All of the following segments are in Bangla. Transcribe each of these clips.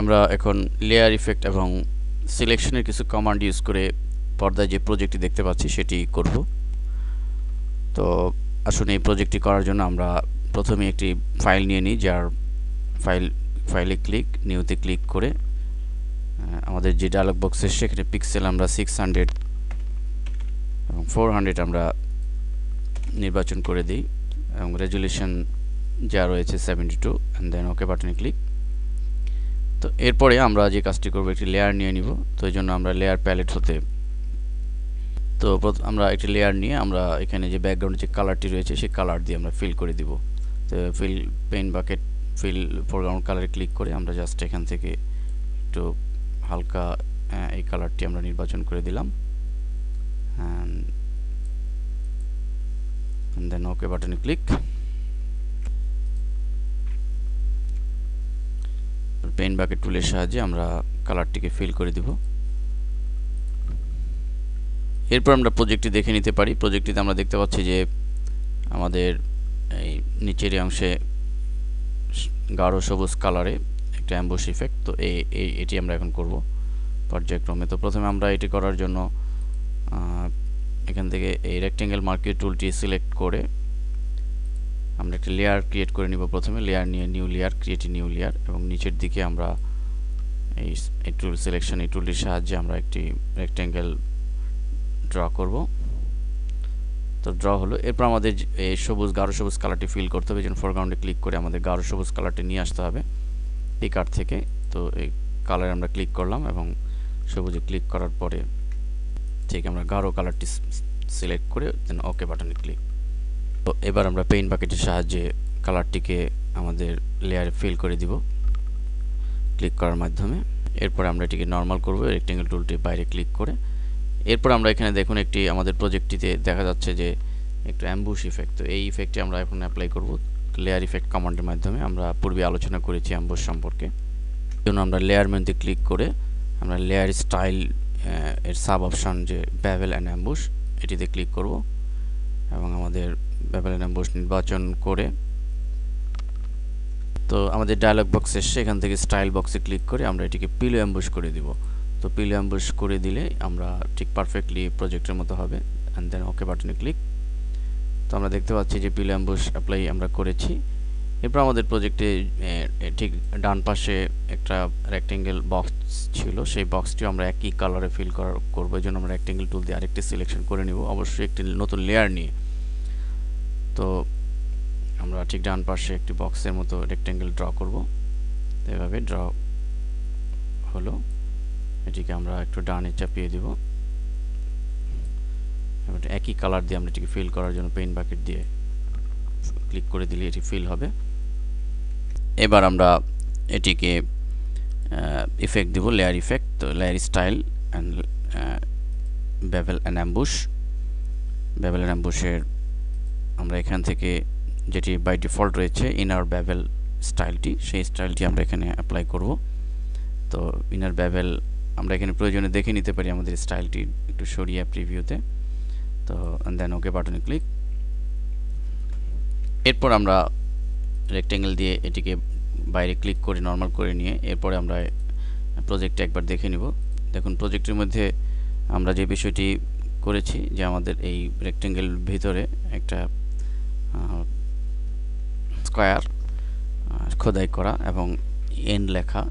আমরা এখন লেয়ার ইফেক্ট এবং সিলেকশনের কিছু কমান্ড ইউজ করে পর্দায় যে প্রজেক্টটি দেখতে পাচ্ছি সেটি করব। তো আসুন এই প্রজেক্টটি করার জন্য আমরা প্রথমে একটি ফাইল নিয়ে নিই, যার ফাইলে ক্লিক, নিউতে ক্লিক করে আমাদের যে ডায়লগ বক্স এসছে সেখানে পিক্সেল আমরা 600 এবং 400 আমরা নির্বাচন করে দিই এবং রেজুলেশন যা রয়েছে 72 অ্যান্ড দেন ওকে বাটনে ক্লিক। তো এরপরে আমরা যে কাজটি করব, একটি লেয়ার নিয়ে নিব। তো এই জন্য আমরা লেয়ার প্যালেট হতে আমরা একটি লেয়ার নিয়ে আমরা এখানে যে ব্যাকগ্রাউন্ডে যে কালারটি রয়েছে সেই কালার দিয়ে আমরা ফিল করে দিব। তো fill paint bucket fill foreground কালারে ক্লিক করে আমরা জাস্ট এখান থেকে একটু হালকা এই কালারটি আমরা নির্বাচন করে দিলাম and then OK বাটনে ক্লিক। পেইন্ট বাকেট টুলের সাহায্যে আমরা কালারটিকে ফিল করে দিব। এরপর আমরা প্রজেক্টটি দেখে নিতে পারি। প্রজেক্টটিতে আমরা দেখতে পাচ্ছি যে আমাদের এই নিচের অংশে গাঢ় সবুজ কালারে একটা অ্যাম্বুশ ইফেক্ট। তো এটি আমরা এখন করব পর্যায়ক্রমে। তো প্রথমে আমরা এটি করার জন্য এখান থেকে এই রেক্টেঙ্গেল মার্কিং টুলটি সিলেক্ট করে আমরা একটা লেয়ার ক্রিয়েট করে নিব। প্রথমে লেয়ার নিয়ে new layer, create new layer এবং নিচের দিকে আমরা এই টুল সিলেকশন এই টুলটির সাহায্যে আমরা একটি রেক্টেঙ্গেল ড্র করব। তো ড্র হলো। এরপর আমাদের এই গাঢ় সবুজ কালারটি ফিল করতে হবে। যেন ফোরগ্রাউন্ডে ক্লিক করে আমাদের গাঢ় সবুজ কালারটি নিয়ে আসতে হবে পিকার থেকে। তো এই কালারে আমরা ক্লিক করলাম এবং সবুজে ক্লিক করার পরে ঠিক আমরা গাঢ় কালারটি সিলেক্ট করে দেন ওকে বাটনে ক্লিক। তো এবার আমরা পেইন্ট বাকেটের সাহায্যে কালারটিকে আমাদের লেয়ারে ফিল করে দিব ক্লিক করার মাধ্যমে। এরপর আমরা এটিকে নর্মাল করব রেক্টেঙ্গেল টুলটি বাইরে ক্লিক করে। এরপর আমরা এখানে দেখুন একটি আমাদের প্রজেক্টটিতে দেখা যাচ্ছে যে একটু অ্যাম্বুশ ইফেক্ট। তো এই ইফেক্টটি আমরা এখন অ্যাপ্লাই করব লেয়ার ইফেক্ট কমান্ডের মাধ্যমে। আমরা পূর্বে আলোচনা করেছি অ্যাম্বুশ সম্পর্কে। জন্য আমরা লেয়ার মেনুতে ক্লিক করে আমরা লেয়ার স্টাইল এর সাব অপশন যে বেভেল অ্যান্ড অ্যাম্বুশ এটিতে ক্লিক করব এবং আমাদের বেভেল অ্যান্ড অ্যাম্বুশ নির্বাচন করে তো আমাদের ডায়লগ বক্স এসে এখান থেকে স্টাইল বক্সে ক্লিক করে আমরা এটিকে পিলো অ্যাম্বুশ করে দিব। তো পিলো অ্যাম্বুশ করে দিলে আমরা ঠিক পারফেক্টলি প্রজেক্টের মতো হবে অ্যান্ড দেন ওকে বাটনে ক্লিক। তো আমরা দেখতে পাচ্ছি যে পিলো অ্যাম্বুশ অ্যাপ্লাই আমরা করেছি। এরপর আমাদের প্রজেক্টে ঠিক ডান পাশে একটা রেক্টেঙ্গেল বক্স ছিল, সেই বক্সটিও আমরা একই কালারে ফিল করবো। এই জন্য আমরা রেক্টেঙ্গেল টুল দিয়ে আরেকটি সিলেকশন করে নিব, অবশ্যই একটি নতুন লেয়ার নিয়ে। তো আমরা ঠিক ডান পাশে একটি বক্সের মতো রেক্টেঙ্গেল ড্র করব। তো এভাবে ড্র হলো। এটিকে আমরা একটু ডানে চাপিয়ে দিব। এবার একই কালার দিয়ে আমরা এটিকে ফিল করার জন্য পেইন্ট বাকেট দিয়ে ক্লিক করে দিলে এটি ফিল হবে। এবার আমরা এটিকে ইফেক্ট দিব, লেয়ার ইফেক্ট। তো layer style and bevel and emboss. Bevel and অ্যাম্বুশের আমরা এখান থেকে যেটি বাই ডিফল্ট রয়েছে ইনার বেভেল স্টাইলটি, সেই স্টাইলটি আমরা এখানে অ্যাপ্লাই করব। তো ইনার বেভেল আমরা এখানে প্রয়োজনে দেখে নিতে পারি আমাদের স্টাইলটি একটু সরিয়ে প্রিভিউতে। তো দেন ওকে বাটনে ক্লিক। এরপর আমরা রেক্টেঙ্গেল দিয়ে এটিকে বাইরে ক্লিক করে নর্মাল করে নিয়ে এরপরে আমরা প্রজেক্টটা একবার দেখে নিব। দেখুন প্রজেক্টের মধ্যে আমরা যে বিষয়টি করেছি যে আমাদের এই রেক্টেঙ্গেল ভিতরে একটা স্কয়ার খোদাই করা এবং এন্ড লেখা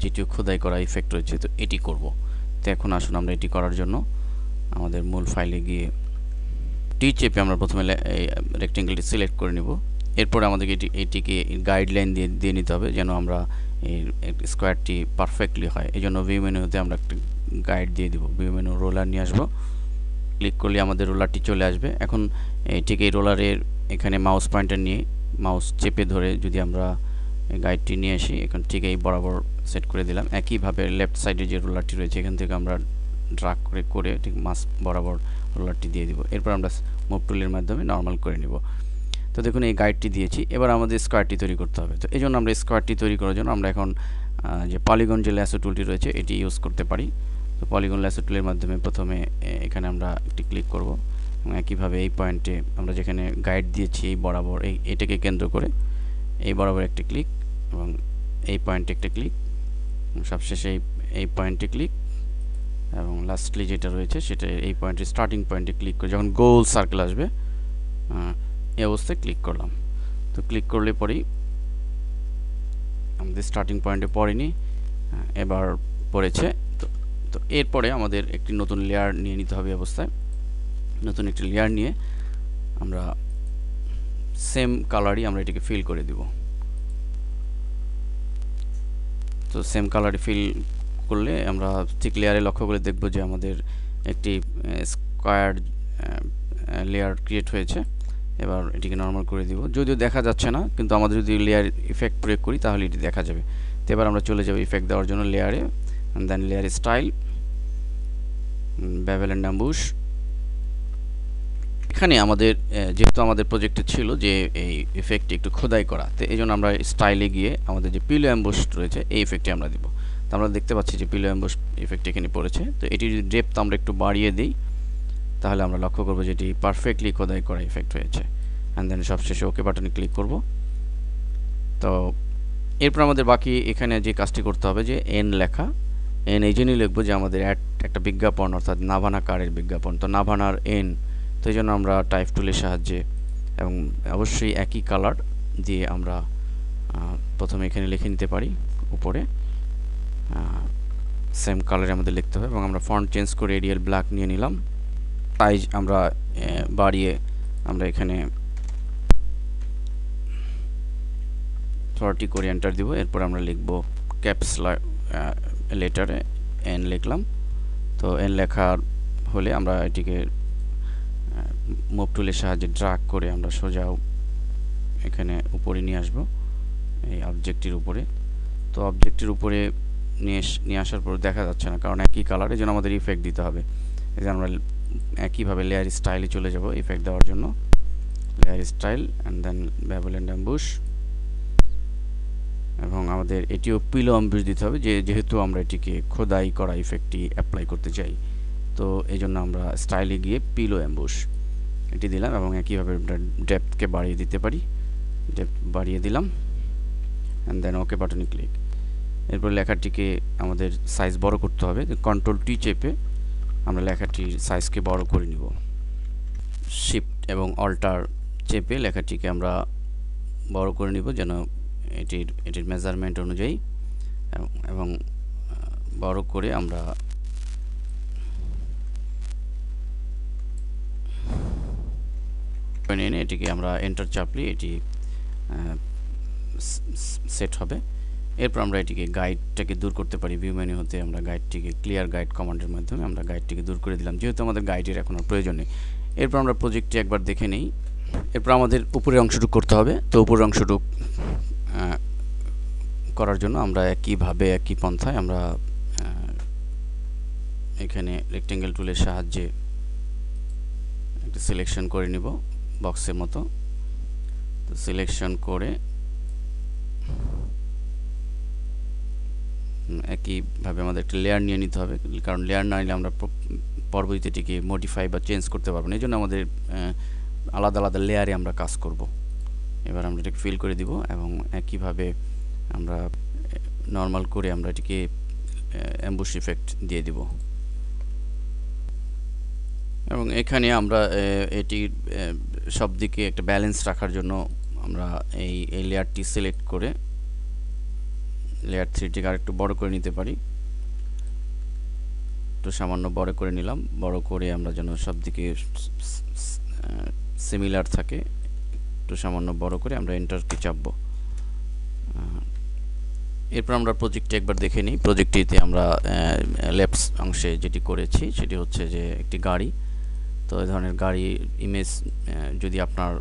যেটিও খোদাই করা ইফেক্ট রয়েছে। তো এটি করব। তো এখন আসুন আমরা এটি করার জন্য আমাদের মূল ফাইলে গিয়ে টি চেপে আমরা প্রথমে রেক্টেঙ্গেলটি সিলেক্ট করে নিব। এরপরে আমাদেরকে এটিকে গাইডলাইন দিয়ে নিতে হবে যেন আমরা এই স্কোয়ারটি পারফেক্টলি হয়। এই জন্য ভিউ মেনুতে আমরা একটা গাইড দিয়ে দিব। ভিউ মেনু রোলার নিয়ে আসবো, ক্লিক করলে আমাদের রোলারটি চলে আসবে। এখন ঠিক এই রোলারের এখানে মাউস পয়েন্টার নিয়ে মাউস চেপে ধরে যদি আমরা গাইডটি নিয়ে আসি, এখন ঠিক এই বরাবর সেট করে দিলাম। একইভাবে লেফট সাইডে যে রোলারটি রয়েছে এখান থেকে আমরা ড্রাগ করে ঠিক মাস বরাবর রোলারটি দিয়ে দিব। এরপর আমরা মুভ টুলের মাধ্যমে নর্মাল করে নিব। তো দেখুন এই গাইডটি দিয়েছি। এবার আমাদের স্কোয়ারটি তৈরি করতে হবে। তো এই জন্য আমরা স্কোয়ারটি তৈরি করার জন্য আমরা এখন যে পলিগন যে ল্যাসো টুলটি রয়েছে এটি ইউজ করতে পারি। তো পলিগন ল্যাসো টুলের মাধ্যমে প্রথমে এখানে আমরা একটি ক্লিক করব এবং একইভাবে এই পয়েন্টে আমরা যেখানে গাইড দিয়েছি এই বরাবর এটাকে কেন্দ্র করে এই বরাবর একটি ক্লিক এবং এই পয়েন্টে একটা ক্লিক সবশেষে এই পয়েন্টে ক্লিক, এবং লাস্টলি যেটা রয়েছে সেটা এই পয়েন্টে স্টার্টিং পয়েন্টে ক্লিক করে যখন গোল সার্কেল আসবে এই অবস্থায় ক্লিক করলাম। তো ক্লিক করলে পরেই আমাদের স্টার্টিং পয়েন্টে পড়েনি, এবার পড়েছে। তো এরপরে আমাদের একটি নতুন লেয়ার নিয়ে নিতে হবে অবস্থায়। নতুন একটি লেয়ার নিয়ে আমরা সেম কালারই আমরা এটাকে ফিল করে দিব। তো সেম কালারে ফিল করলে আমরা ঠিক লেয়ারে লক্ষ্য করে দেখব যে আমাদের একটি স্কোয়ার লেয়ার ক্রিয়েট হয়েছে। এবার এটিকে নর্মাল করে দিব, যদিও দেখা যাচ্ছে না, কিন্তু আমাদের যদি লেয়ার ইফেক্ট প্রয়োগ করি তাহলে এটি দেখা যাবে। তো এবার আমরা চলে যাব ইফেক্ট দেওয়ার জন্য লেয়ারে, then layer style, bevel and emboss. এখানে আমাদের যেহেতু আমাদের প্রজেক্টে ছিল যে এই ইফেক্টটি একটু খোদাই করা, তো এই জন্য আমরা স্টাইলে গিয়ে আমাদের যে পিলো অ্যাম্বুশ রয়েছে এই ইফেক্টটি আমরা দিব। তো আমরা দেখতে পাচ্ছি যে পিলো অ্যাম্বুশ ইফেক্ট এখানে পড়েছে। তো এটির ডেপথ আমরা একটু বাড়িয়ে দিই, তাহলে আমরা লক্ষ্য করব যে এটি পারফেক্টলি খোদাই করা ইফেক্ট হয়েছে। অ্যান্ড দেন সবশেষে ওকে বাটনে ক্লিক করব। তো এরপর আমাদের বাকি এখানে যে কাজটি করতে হবে যে এন লেখা, এন এই জন্যই লিখবো যে আমাদের একটা বিজ্ঞাপন, অর্থাৎ নাভানা কারের বিজ্ঞাপন, তো নাভানার এন। তো এই জন্য আমরা টাইপ টুলের সাহায্যে এবং অবশ্যই একই কালার দিয়ে আমরা প্রথমে এখানে লিখে নিতে পারি উপরে, সেম কালারে আমাদের লিখতে হবে। এবং আমরা ফন্ট চেঞ্জ করে এরিয়াল ব্ল্যাক নিয়ে নিলাম, সাইজ আমরা বাড়িয়ে আমরা এখানে 30 করে এন্টার দিব। এরপর আমরা লিখব ক্যাপস লেটারে এন লিখলাম। তো এন লেখা হলে আমরা এটিকে মুভ টুলের সাহায্যে ড্র্যাগ করে আমরা সোজা এখানে উপরে নিয়ে আসব, এই অবজেক্টটির উপরে। তো অবজেক্টের উপরে নিয়ে আসার পর দেখা যাচ্ছে না, কারণ একই কালার, এই জন্য আমাদের ইফেক্ট দিতে হবে। এই যে আমরা একইভাবে লেয়ার স্টাইলে চলে যাব ইফেক্ট দেওয়ার জন্য, layer style and then bevel and emboss. এবং আমাদের এটিও পিলো অ্যাম্বুশ দিতে হবে, যেহেতু আমরা এটিকে খোদাই করা ইফেক্টটি অ্যাপ্লাই করতে চাই। তো এই জন্য আমরা স্টাইলে গিয়ে পিলো অ্যাম্বুশ এটি দিলাম, এবং একইভাবে আমরা ডেপথকে বাড়িয়ে দিতে পারি, ডেপথ বাড়িয়ে দিলাম অ্যান্ড দেন ওকে বাটনে ক্লিক। এরপর লেখাটিকে আমাদের সাইজ বড় করতে হবে, কন্ট্রোল টি চেপে আমরা লেখাটির সাইজকে বড় করে নিব। শিফট এবং অল্টার চেপে লেখাটিকে আমরা বড় করে নিব যেন এটির মেজারমেন্ট অনুযায়ী, এবং বড় করে আমরা এনে এটিকে আমরা এন্টার চাপলে এটি সেট হবে। এরপর আমরা এটিকে গাইডটাকে দূর করতে পারি, ভিউ মেনু হতে আমরা গাইডটিকে ক্লিয়ার গাইড কমান্ডের মাধ্যমে আমরা গাইডটিকে দূর করে দিলাম, যেহেতু আমাদের গাইডের এখন আর প্রয়োজন নেই। এরপর আমরা প্রজেক্টটি একবার দেখে নেই। এরপর আমাদের উপরের অংশটুকু করতে হবে। তো উপরের অংশটুকু করার জন্য আমরা একইভাবে একই পন্থায় আমরা এখানে রেক্টেঙ্গেল টুলের সাহায্যে একটা সিলেকশন করে নিব বক্সের মতো। তো সিলেকশন করে একইভাবে আমাদের একটা লেয়ার নিয়ে নিতে হবে, কারণ লেয়ার না নিলে আমরা পরবর্তীতে এটিকে মডিফাই বা চেঞ্জ করতে পারবো না। এই জন্য আমাদের আলাদা আলাদা লেয়ারে আমরা কাজ করব। এবার আমরা এটাকে ফিল করে দিব, এবং একইভাবে আমরা নর্মাল করে আমরা এটিকে অ্যাম্বুশ ইফেক্ট দিয়ে দিব। এবং এখানে আমরা এটির সব দিকে একটা ব্যালেন্স রাখার জন্য আমরা এই লেয়ারটি সিলেক্ট করে লেয়ার 3টিকে আরেকটু বড় করে নিতে পারি। একটু সামান্য বড় করে নিলাম, বড় করে আমরা যেন সব দিকে সিমিলার থাকে, একটু সামান্য বড় করে আমরা এন্টার কি চাপবো। এরপর আমরা প্রজেক্টটি একবার দেখে নিই। প্রজেক্টটিতে আমরা লেফট অংশে যেটি করেছি সেটি হচ্ছে যে একটি গাড়ি। তো এই ধরনের গাড়ি ইমেজ যদি আপনার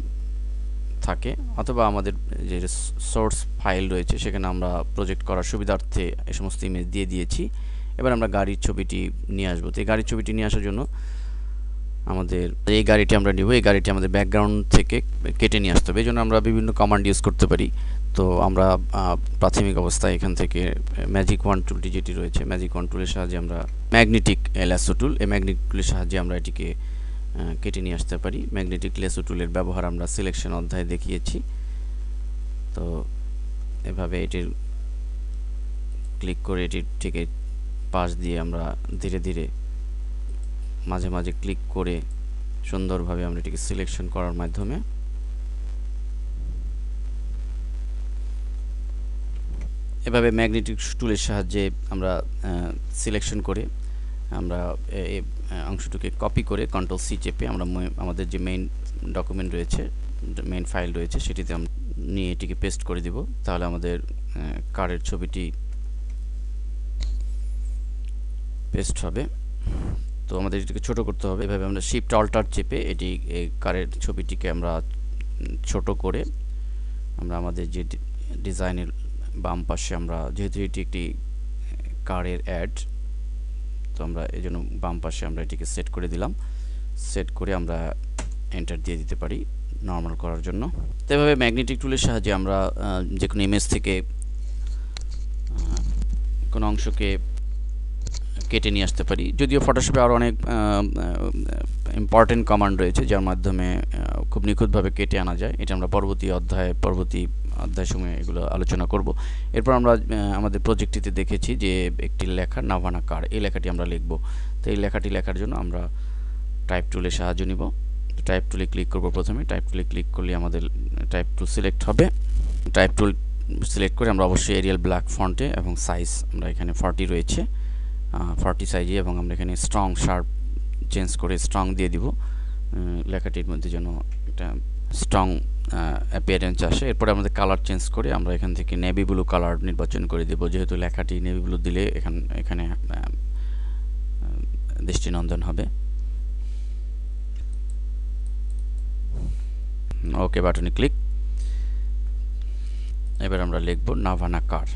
থাকে, অথবা আমাদের যে সোর্স ফাইল রয়েছে সেখানে আমরা প্রজেক্ট করার সুবিধার্থে এই সমস্ত ইমেজ দিয়ে দিয়েছি। এবার আমরা গাড়ির ছবিটি নিয়ে আসবো। তো এই গাড়ির ছবিটি নিয়ে আসার জন্য আমাদের এই গাড়িটি আমরা নিব, এই গাড়িটি আমাদের ব্যাকগ্রাউন্ড থেকে কেটে নিয়ে আসতে হবে। এই জন্য আমরা বিভিন্ন কমান্ড ইউজ করতে পারি। তো আমরা প্রাথমিক অবস্থায় এখান থেকে ম্যাজিক ওয়ান টুলটি যেটি রয়েছে, ম্যাজিক ওয়ান টুলের সাহায্যে আমরা ম্যাগনেটিক ল্যাসো টুল, এই ম্যাগনেটিক টুলের সাহায্যে আমরা এটিকে কেটে নিয়ে আসতে পারি। ম্যাগনেটিক ল্যাসো টুলের ব্যবহার আমরা সিলেকশন অধ্যায়ে দেখিয়েছি। তো এভাবে এটির ক্লিক করে এটি থেকে পাশ দিয়ে আমরা ধীরে ধীরে মাঝে মাঝে ক্লিক করে সুন্দরভাবে আমরা এটিকে সিলেকশন করার মাধ্যমে এভাবে ম্যাগনেটিক টুলের সাহায্যে আমরা সিলেকশন করে আমরা এই অংশটুকে কপি করে কন্ট্রোল সি চেপে আমরা আমাদের যে মেইন ডকুমেন্ট রয়েছে, মেইন ফাইল রয়েছে, সেটিতে আমরা নিয়ে এটিকে পেস্ট করে দিব। তাহলে আমাদের কারের ছবিটি পেস্ট হবে। তো আমাদের এটিকে ছোট করতে হবে। এভাবে আমরা শিফট অল্টার চেপে এটি কারের ছবিটিকে আমরা ছোট করে আমরা আমাদের যে ডিজাইনের বাম পাশে আমরা, যেহেতু এটি একটি কারের অ্যাড, তো আমরা এই জন্য বাম পাশে আমরা এটিকে সেট করে দিলাম। সেট করে আমরা এন্টার দিয়ে দিতে পারি নর্মাল করার জন্য। তো এভাবে ম্যাগনেটিক টুলের সাহায্যে আমরা যে কোনো ইমেজ থেকে কোনো অংশকে কেটে নিয়ে আসতে পারি। যদিও ফটোশপে আরও অনেক ইম্পর্টেন্ট কমান্ড রয়েছে যার মাধ্যমে খুব নিখুঁতভাবে কেটে আনা যায়। এটা আমরা পরবর্তী অধ্যায় সময়ে এগুলো আলোচনা করব। এরপর আমরা আমাদের প্রজেক্টটিতে দেখেছি যে একটি লেখা নাভানা কার, এই লেখাটি আমরা লিখব। তো এই লেখাটি লেখার জন্য আমরা টাইপ টুলের সাহায্য নিব। টাইপ টুলে ক্লিক করব। প্রথমে টাইপ টুলে ক্লিক করলে আমাদের টাইপ টুল সিলেক্ট হবে। টাইপ টুল সিলেক্ট করে আমরা অবশ্যই এরিয়াল ব্ল্যাক ফন্টে এবং সাইজ আমরা এখানে 40 রয়েছে, 40 সাইজে, এবং আমরা এখানে স্ট্রং শার্প চেঞ্জ করে স্ট্রং দিয়ে দিব লেখাটির মধ্যে যেন একটা স্ট্রং অ্যাপিয়ারেন্স আসে। এরপরে আমাদের কালার চেঞ্জ করে আমরা এখান থেকে নেভি ব্লু কালার নির্বাচন করে দেব, যেহেতু লেখাটি নেভি ব্লু দিলে এখানে দৃষ্টিনন্দন হবে। ওকে বাটনে ক্লিক। এবার আমরা লিখব নাভানা কার।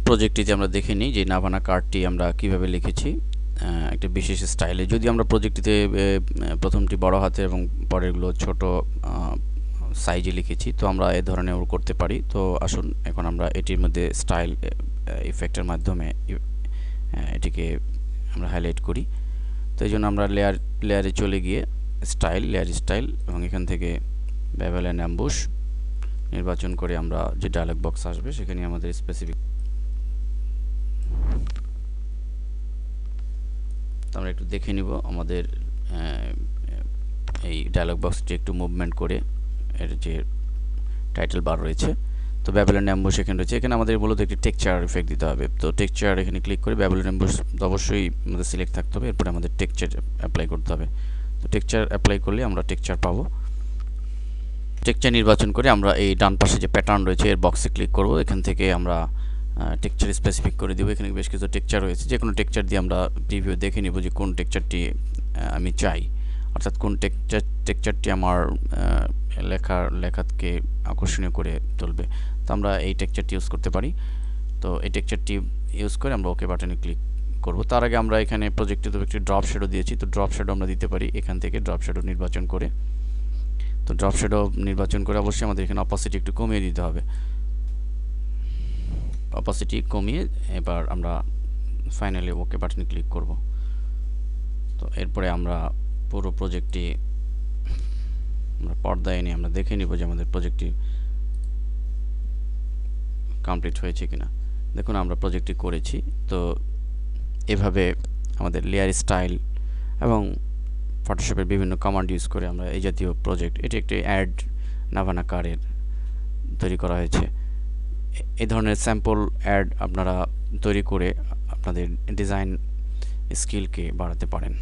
প্রজেক্টটিতে আমরা দেখে নিই যে নাভানা কারটি আমরা কিভাবে লিখেছি একটা বিশেষ স্টাইলে। যদি আমরা প্রজেক্টটিতে প্রথমটি বড় হাতে এবং পরেরগুলো ছোট সাইজে লিখেছি, তো আমরা এই ধরনের করতে পারি। তো আসুন এখন আমরা এটির মধ্যে স্টাইল ইফেক্টের মাধ্যমে এটিকে আমরা হাইলাইট করি। তো এই জন্য আমরা লেয়ারে চলে গিয়ে লেয়ার স্টাইল, এবং এখান থেকে বেভেল এন্ড অ্যাম্বুশ নির্বাচন করে আমরা যে ডায়লগ বক্স আসবে সেখানে আমাদের স্পেসিফিক, আমরা একটু দেখে নিব আমাদের এই ডায়লগ বক্সটি একটু মুভমেন্ট করে এর যে টাইটেল বার রয়েছে, তো ব্যাবিলন অ্যাম্বুশ এখানে রয়েছে। এখানে আমাদের মূলত একটি টেক্সচার ইফেক্ট দিতে হবে। তো টেক্সচার এখানে ক্লিক করে ব্যাবিলন অ্যাম্বুশ অবশ্যই আমাদের সিলেক্ট থাকতে হবে। এরপরে আমাদের টেক্সচার অ্যাপ্লাই করতে হবে। তো টেক্সচার অ্যাপ্লাই করলে আমরা টেক্সচার পাবো। টেক্সচার নির্বাচন করে আমরা এই ডান পাশে যে প্যাটার্ন রয়েছে এর বক্সে ক্লিক করব। এখান থেকে আমরা টেক্সচার স্পেসিফিক করে দেব। এখানে বেশ কিছু টেক্সচার রয়েছে, যে কোনো টেক্সচার দিয়ে আমরা প্রিভিউ দেখে নিব যে কোন টেক্সচারটি আমি চাই, অর্থাৎ কোন টেক্সচারটি আমার লেখাকে আকর্ষণীয় করে তুলবে। তো আমরা এই টেক্সচারটি ইউজ করতে পারি। তো এই টেক্সচারটি ইউজ করে আমরা ওকে বাটনে ক্লিক করব। তার আগে আমরা এখানে প্রজেক্টে তো একটি ড্রপ শ্যাডো দিয়েছি, তো ড্রপ শ্যাডো আমরা দিতে পারি এখান থেকে ড্রপ শ্যাডো নির্বাচন করে। তো ড্রপ শ্যাডো নির্বাচন করে অবশ্যই আমাদের এখানে অপাসিটি একটু কমিয়ে দিতে হবে। অপাসিটি কমিয়ে এবার আমরা ফাইনালি ওকে বাটনে ক্লিক করব। তো এরপরে আমরা পুরো প্রজেক্টটি আমরা পর্দায় এনে আমরা দেখে নিব যে আমাদের প্রজেক্টটি কমপ্লিট হয়েছে কিনা। দেখুন আমরা প্রজেক্টটি করেছি। তো এভাবে আমাদের লেয়ার স্টাইল এবং ফটোশপের বিভিন্ন কমান্ড ইউজ করে আমরা এই জাতীয় প্রজেক্ট, এটি একটি অ্যাড নাভানা কারের তৈরি করা হয়েছে। এই ধরনের স্যাম্পল অ্যাড আপনারা তৈরি করে আপনাদের ডিজাইন স্কিলকে বাড়াতে পারেন।